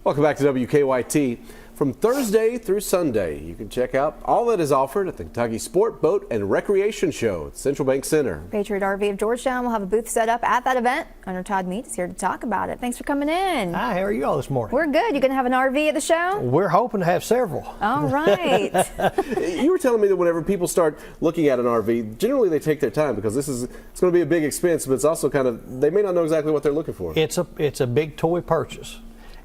Welcome back to WKYT. From Thursday through Sunday, you can check out all that is offered at the Kentucky Sport, Boat, and Recreation Show at Central Bank Center. Patriot RV of Georgetown will have a booth set up at that event. Owner Todd Meade is here to talk about it. Thanks for coming in. Hi, how are you all this morning? We're good. You going to have an RV at the show? We're hoping to have several. All right. You were telling me that whenever people start looking at an RV, generally they take their time because it's going to be a big expense, but it's also kind of, they may not know exactly what they're looking for. It's a big toy purchase.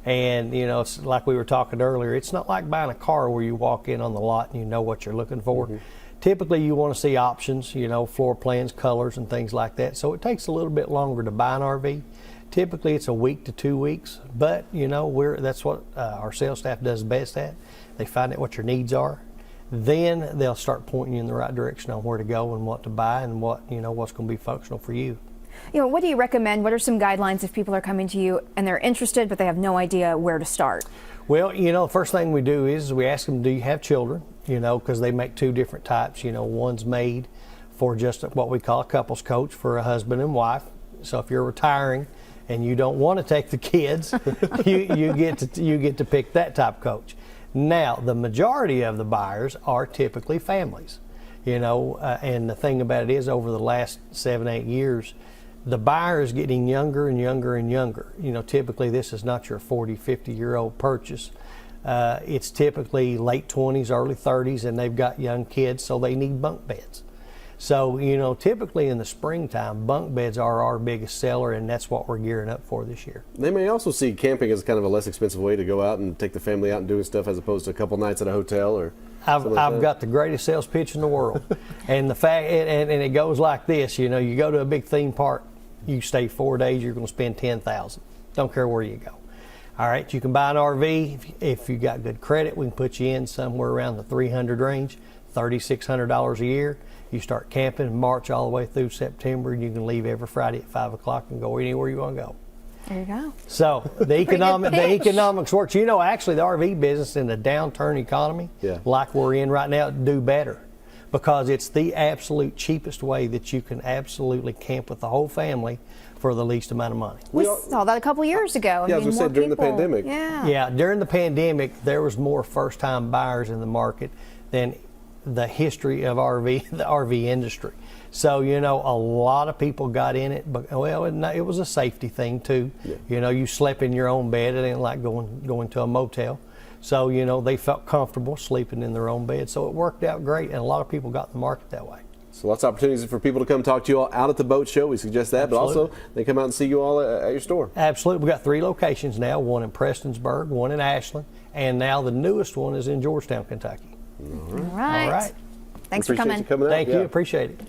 And, you know, it's like we were talking earlier, it's not like buying a car where you walk in on the lot and you know what you're looking for. Mm-hmm. Typically, you want to see options, you know, floor plans, colors, and things like that. So it takes a little bit longer to buy an RV. Typically, it's a week to 2 weeks, but, you know, that's what our sales staff does best at. They find out what your needs are. Then they'll start pointing you in the right direction on where to go and what to buy and what, you know, what's going to be functional for you. You know, what do you recommend? What are some guidelines if people are coming to you and they're interested, but they have no idea where to start? Well, you know, the first thing we do is we ask them, do you have children? You know, because they make two different types. You know, one's made for just what we call a couples coach for a husband and wife. So if you're retiring and you don't want to take the kids, you get to pick that type of coach. Now, the majority of the buyers are typically families. You know, and the thing about it is, over the last 7-8 years, the buyer is getting younger and younger and younger. You know, typically this is not your 40, 50-year-old purchase. It's typically late 20s, early 30s, and they've got young kids, so they need bunk beds. So, you know, typically in the springtime, bunk beds are our biggest seller, and that's what we're gearing up for this year. They may also see camping as kind of a less expensive way to go out and take the family out and doing stuff as opposed to a couple nights at a hotel or I've got the greatest sales pitch in the world. And the fact, and it goes like this, you know, you go to a big theme park, you stay 4 days, you're going to spend $10,000. Don't care where you go. All right, you can buy an RV. If you got good credit, we can put you in somewhere around the 300 range, $3,600 a year. You start camping in March all the way through September, and you can leave every Friday at 5 o'clock and go anywhere you want to go. There you go. So the economics works. You know, actually the RV business in the downturn economy, like we're in right now, do better because it's the absolute cheapest way that you can absolutely camp with the whole family for the least amount of money. We saw that a couple years ago. Yeah, I was going to say during the pandemic. Yeah, during the pandemic, there was more first-time buyers in the market than the history of the RV industry. So, you know, a lot of people got in it, but well, it was a safety thing too. Yeah. You know, you slept in your own bed. It ain't like going to a motel. So, you know, they felt comfortable sleeping in their own bed. So it worked out great, and a lot of people got in the market that way. So lots of opportunities for people to come talk to you all out at the boat show. We suggest that, Absolutely. But also they come out and see you all at your store. Absolutely. We got 3 locations now, one in Prestonsburg, one in Ashland, and now the newest one is in Georgetown, Kentucky. All right. All right. Thanks for coming. Thank you. Appreciate it.